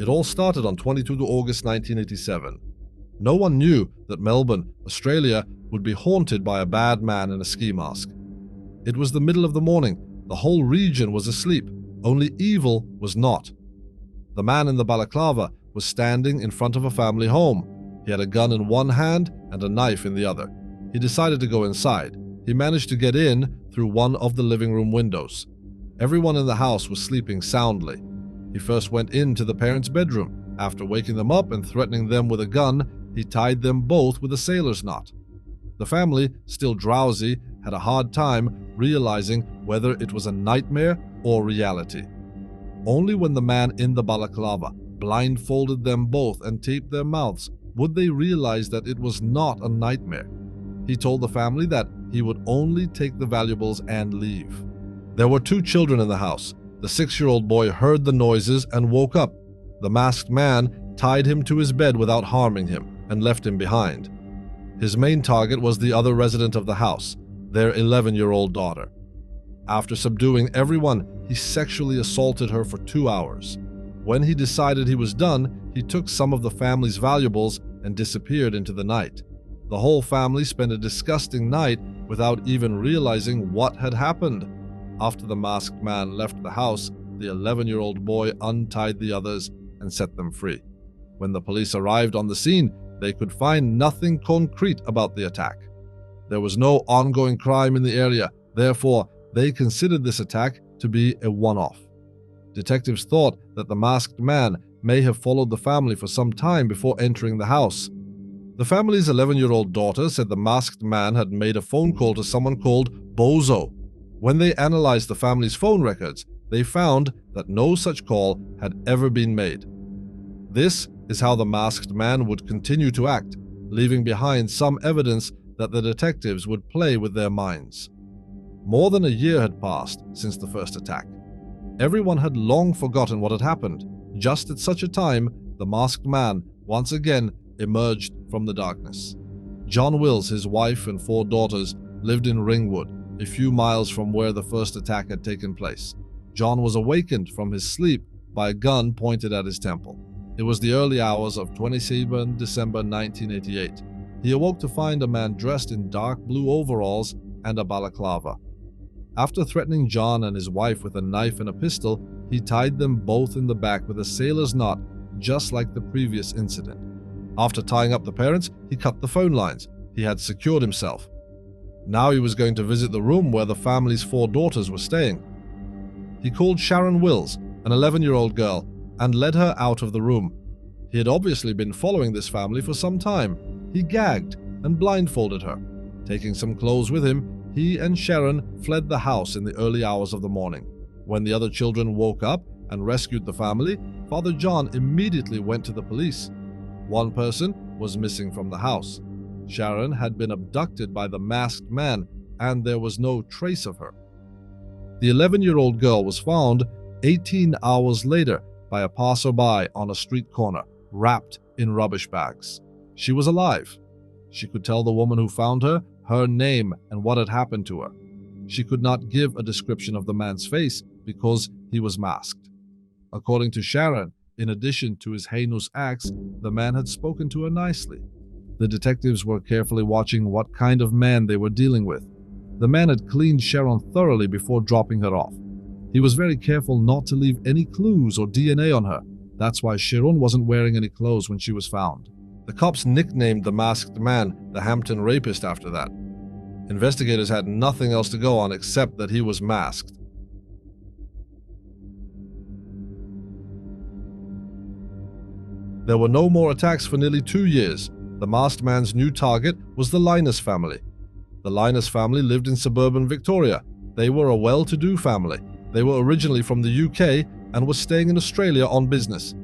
It all started on 22 August 1987. No one knew that Melbourne, Australia, would be haunted by a bad man in a ski mask. It was the middle of the morning. The whole region was asleep. Only evil was not. The man in the balaclava was standing in front of a family home. He had a gun in one hand and a knife in the other. He decided to go inside. He managed to get in through one of the living room windows. Everyone in the house was sleeping soundly. He first went into the parents' bedroom. After waking them up and threatening them with a gun, he tied them both with a sailor's knot. The family, still drowsy, had a hard time realizing whether it was a nightmare or reality. Only when the man in the balaclava blindfolded them both and taped their mouths would they realize that it was not a nightmare. He told the family that he would only take the valuables and leave. There were 2 children in the house. The 6-year-old boy heard the noises and woke up. The masked man tied him to his bed without harming him and left him behind. His main target was the other resident of the house, their 11-year-old daughter. After subduing everyone, he sexually assaulted her for 2 hours. When he decided he was done, he took some of the family's valuables and disappeared into the night. The whole family spent a disgusting night without even realizing what had happened. After the masked man left the house, the 11-year-old boy untied the others and set them free. When the police arrived on the scene, they could find nothing concrete about the attack. There was no ongoing crime in the area, therefore, they considered this attack to be a one-off. Detectives thought that the masked man may have followed the family for some time before entering the house. The family's 11-year-old daughter said the masked man had made a phone call to someone called Bozo. When they analyzed the family's phone records, they found that no such call had ever been made. This is how the masked man would continue to act, leaving behind some evidence that the detectives would play with their minds. More than a year had passed since the first attack. Everyone had long forgotten what had happened. Just at such a time, the masked man once again emerged from the darkness. John Wills, his wife and 4 daughters, lived in Ringwood, a few miles from where the first attack had taken place. John was awakened from his sleep by a gun pointed at his temple. It was the early hours of 27 December 1988. He awoke to find a man dressed in dark blue overalls and a balaclava. After threatening John and his wife with a knife and a pistol, he tied them both in the back with a sailor's knot, just like the previous incident. After tying up the parents, he cut the phone lines. He had secured himself. Now he was going to visit the room where the family's 4 daughters were staying. He called Sharon Wills, an 11-year-old girl, and led her out of the room. He had obviously been following this family for some time. He gagged and blindfolded her. Taking some clothes with him, he and Sharon fled the house in the early hours of the morning. When the other children woke up and rescued the family, Father John immediately went to the police. One person was missing from the house. Sharon had been abducted by the masked man, and there was no trace of her. The 11-year-old girl was found 18 hours later by a passerby on a street corner, wrapped in rubbish bags. She was alive. She could tell the woman who found her name and what had happened to her. She could not give a description of the man's face because he was masked. According to Sharon, in addition to his heinous acts, the man had spoken to her nicely. The detectives were carefully watching what kind of man they were dealing with. The man had cleaned Sharon thoroughly before dropping her off. He was very careful not to leave any clues or DNA on her. That's why Sharon wasn't wearing any clothes when she was found. The cops nicknamed the masked man the Hampton Rapist after that. Investigators had nothing else to go on except that he was masked. There were no more attacks for nearly 2 years. The masked man's new target was the Linus family. The Linus family lived in suburban Victoria. They were a well-to-do family. They were originally from the UK and were staying in Australia on business.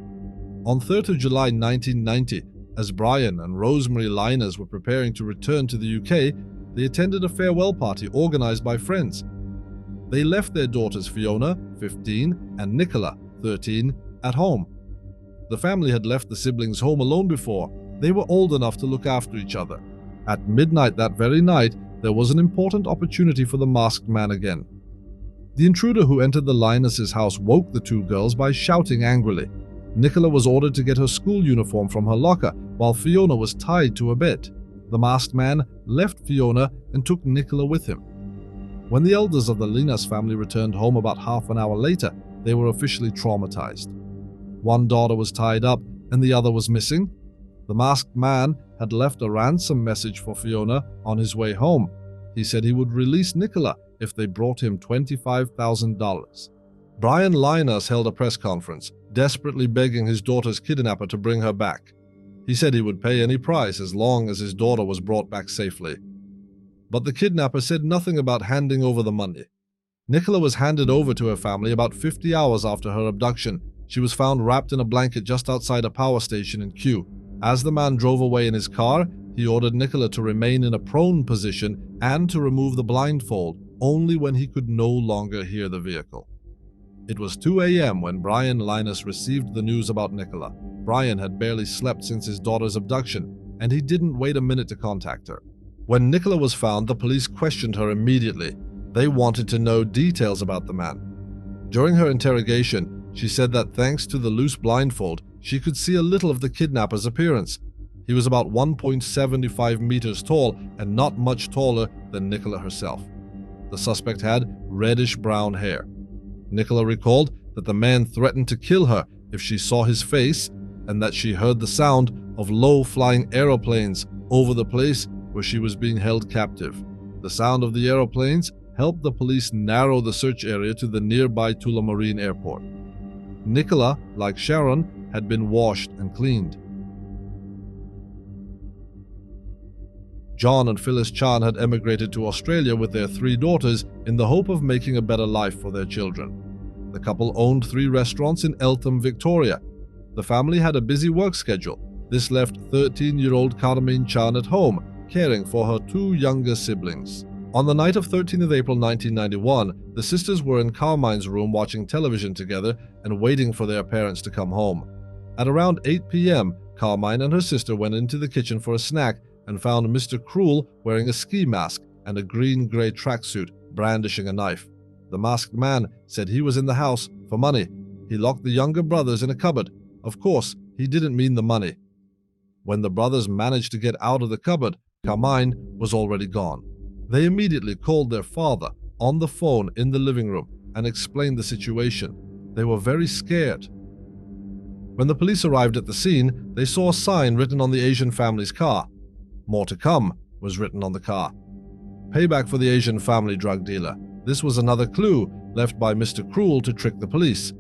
On 3rd of July 1990, as Brian and Rosemary Linus were preparing to return to the UK, they attended a farewell party organized by friends. They left their daughters Fiona, 15, and Nicola, 13, at home. The family had left the siblings home alone before. They were old enough to look after each other. At midnight that very night, there was an important opportunity for the masked man again. The intruder who entered the Linus' house woke the 2 girls by shouting angrily. Nicola was ordered to get her school uniform from her locker while Fiona was tied to a bed. The masked man left Fiona and took Nicola with him. When the elders of the Linas family returned home about half an hour later, they were officially traumatized. One daughter was tied up and the other was missing. The masked man had left a ransom message for Fiona on his way home. He said he would release Nicola if they brought him $25,000. Brian Linas held a press conference, desperately begging his daughter's kidnapper to bring her back. He said he would pay any price as long as his daughter was brought back safely. But the kidnapper said nothing about handing over the money. Nicola was handed over to her family about 50 hours after her abduction. She was found wrapped in a blanket just outside a power station in Kew. As the man drove away in his car, he ordered Nicola to remain in a prone position and to remove the blindfold only when he could no longer hear the vehicle. It was 2 a.m. when Brian Linas received the news about Nicola. Brian had barely slept since his daughter's abduction, and he didn't wait a minute to contact her. When Nicola was found, the police questioned her immediately. They wanted to know details about the man. During her interrogation, she said that thanks to the loose blindfold, she could see a little of the kidnapper's appearance. He was about 1.75 meters tall and not much taller than Nicola herself. The suspect had reddish-brown hair. Nicola recalled that the man threatened to kill her if she saw his face and that she heard the sound of low-flying aeroplanes over the place where she was being held captive. The sound of the aeroplanes helped the police narrow the search area to the nearby Tullamarine airport. Nicola, like Sharon, had been washed and cleaned. John and Phyllis Chan had emigrated to Australia with their 3 daughters in the hope of making a better life for their children. The couple owned 3 restaurants in Eltham, Victoria. The family had a busy work schedule. This left 13-year-old Carmine Chan at home, caring for her 2 younger siblings. On the night of 13th of April 1991, the sisters were in Carmine's room watching television together and waiting for their parents to come home. At around 8 p.m., Carmine and her sister went into the kitchen for a snack and found Mr. Cruel wearing a ski mask and a green-gray tracksuit, brandishing a knife. The masked man said he was in the house for money. He locked the younger brothers in a cupboard. Of course, he didn't mean the money. When the brothers managed to get out of the cupboard, Carmine was already gone. They immediately called their father on the phone in the living room and explained the situation. They were very scared. When the police arrived at the scene, they saw a sign written on the Asian family's car. "More to come" was written on the car. Payback for the Asian family drug dealer. This was another clue left by Mr. Cruel to trick the police.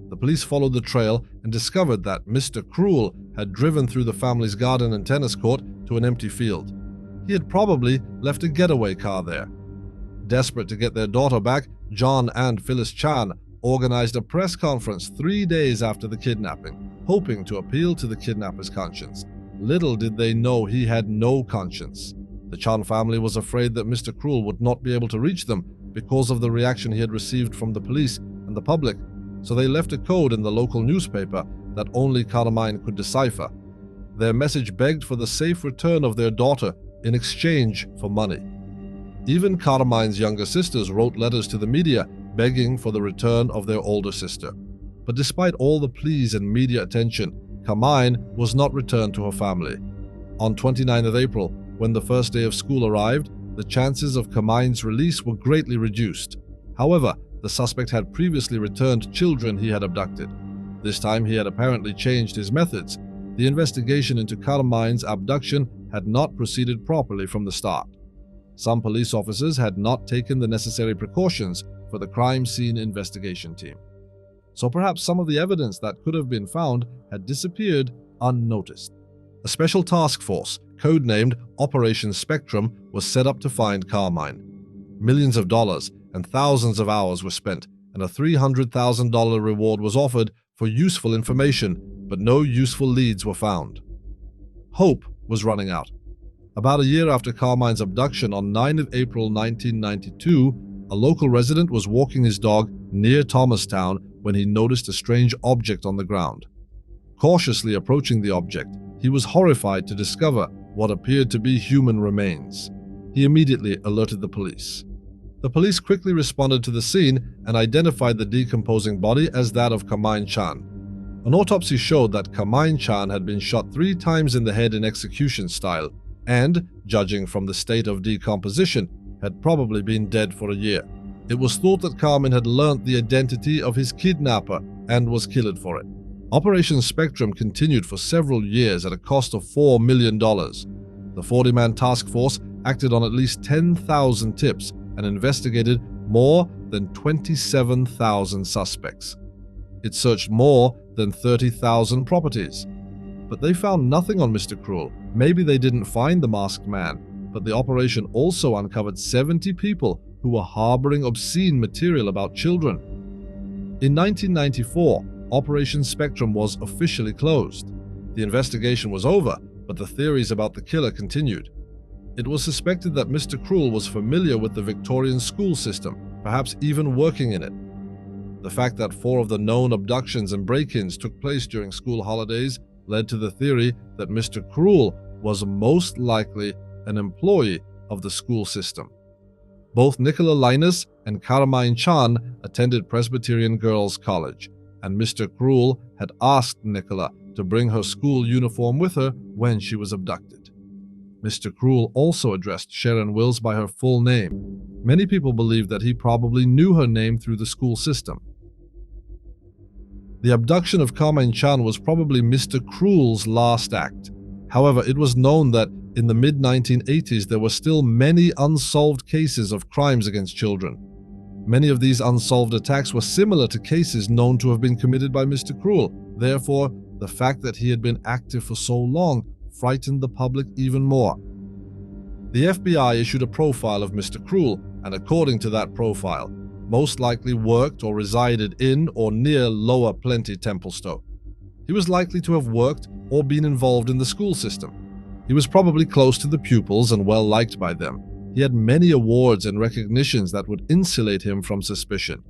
The police followed the trail and discovered that Mr. Cruel had driven through the family's garden and tennis court to an empty field. He had probably left a getaway car there. Desperate to get their daughter back, John and Phyllis Chan organized a press conference 3 days after the kidnapping, hoping to appeal to the kidnapper's conscience. Little did they know he had no conscience. The Chan family was afraid that Mr. Cruel would not be able to reach them because of the reaction he had received from the police and the public, so they left a code in the local newspaper that only Carmine could decipher. Their message begged for the safe return of their daughter in exchange for money. Even Carmine's younger sisters wrote letters to the media begging for the return of their older sister. But despite all the pleas and media attention, Carmine was not returned to her family. On 29th of April, when the first day of school arrived, the chances of Carmine's release were greatly reduced. However, the suspect had previously returned children he had abducted. This time he had apparently changed his methods. The investigation into Carmine's abduction had not proceeded properly from the start. Some police officers had not taken the necessary precautions for the crime scene investigation team. So perhaps some of the evidence that could have been found had disappeared unnoticed. A special task force, codenamed Operation Spectrum, was set up to find Carmine. Millions of dollars and thousands of hours were spent, and a $300,000 reward was offered for useful information, but no useful leads were found. Hope was running out. About a year after Carmine's abduction on 9th of April 1992, a local resident was walking his dog near Thomastown when he noticed a strange object on the ground. Cautiously approaching the object, he was horrified to discover what appeared to be human remains. He immediately alerted the police. The police quickly responded to the scene and identified the decomposing body as that of Carmine Chan. An autopsy showed that Kamain Chan had been shot 3 times in the head in execution style and, judging from the state of decomposition, had probably been dead for a year. It was thought that Carmen had learnt the identity of his kidnapper and was killed for it. Operation Spectrum continued for several years at a cost of $4 million. The 40-man task force acted on at least 10,000 tips and investigated more than 27,000 suspects. It searched more than 30,000 properties. But they found nothing on Mr. Cruel. Maybe they didn't find the masked man, but the operation also uncovered 70 people who were harboring obscene material about children. In 1994, Operation Spectrum was officially closed. The investigation was over, but the theories about the killer continued. It was suspected that Mr. Cruel was familiar with the Victorian school system, perhaps even working in it. The fact that 4 of the known abductions and break-ins took place during school holidays led to the theory that Mr. Cruel was most likely an employee of the school system. Both Nicola Linus and Carmine Chan attended Presbyterian Girls College, and Mr. Cruel had asked Nicola to bring her school uniform with her when she was abducted. Mr. Cruel also addressed Sharon Wills by her full name. Many people believe that he probably knew her name through the school system. The abduction of Carmine Chan was probably Mr. Cruel's last act. However, it was known that in the mid-1980s there were still many unsolved cases of crimes against children. Many of these unsolved attacks were similar to cases known to have been committed by Mr. Cruel. Therefore, the fact that he had been active for so long frightened the public even more. The FBI issued a profile of Mr. Cruel, and according to that profile, most likely worked or resided in or near Lower Plenty Templestowe. He was likely to have worked or been involved in the school system. He was probably close to the pupils and well liked by them. He had many awards and recognitions that would insulate him from suspicion.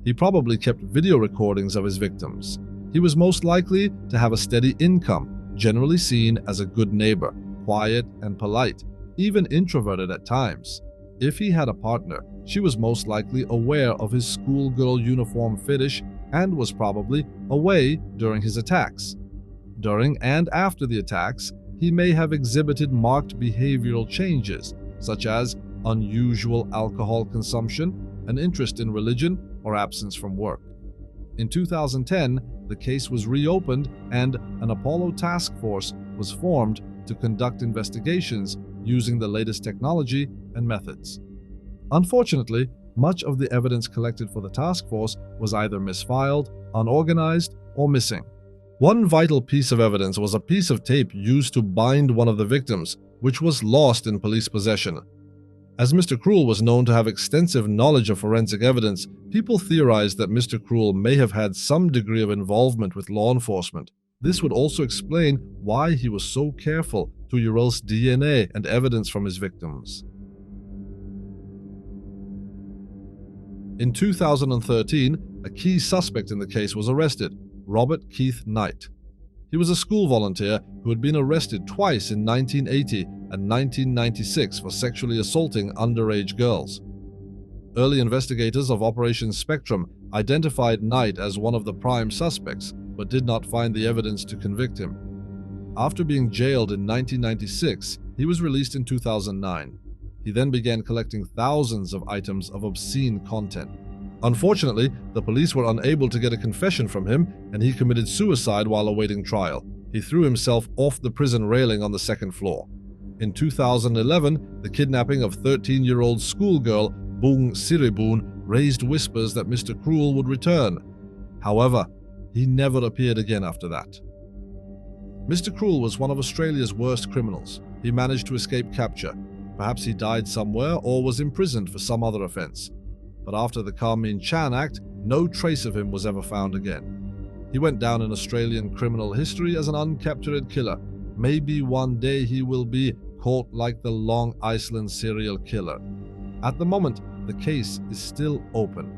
He probably kept video recordings of his victims. He was most likely to have a steady income, generally seen as a good neighbor, quiet and polite, even introverted at times. If he had a partner, she was most likely aware of his schoolgirl uniform fetish and was probably away during his attacks. During and after the attacks, he may have exhibited marked behavioral changes, such as unusual alcohol consumption, an interest in religion, or absence from work. In 2010, the case was reopened and an Apollo task force was formed to conduct investigations using the latest technology and methods. Unfortunately, much of the evidence collected for the task force was either misfiled, unorganized, or missing. One vital piece of evidence was a piece of tape used to bind one of the victims, which was lost in police possession. As Mr. Cruel was known to have extensive knowledge of forensic evidence, people theorized that Mr. Cruel may have had some degree of involvement with law enforcement. This would also explain why he was so careful to erase DNA and evidence from his victims. In 2013, a key suspect in the case was arrested, Robert Keith Knight. He was a school volunteer who had been arrested twice in 1980 and 1996 for sexually assaulting underage girls. Early investigators of Operation Spectrum identified Knight as one of the prime suspects, but did not find the evidence to convict him. After being jailed in 1996, he was released in 2009. He then began collecting thousands of items of obscene content. Unfortunately, the police were unable to get a confession from him, and he committed suicide while awaiting trial. He threw himself off the prison railing on the second floor. In 2011, the kidnapping of 13-year-old schoolgirl Boong Siriboon raised whispers that Mr. Cruel would return. However, he never appeared again after that. Mr. Cruel was one of Australia's worst criminals. He managed to escape capture. Perhaps he died somewhere or was imprisoned for some other offense. But after the Carmine Chan Act, no trace of him was ever found again. He went down in Australian criminal history as an uncaptured killer. Maybe one day he will be caught like the Long Island serial killer. At the moment, the case is still open.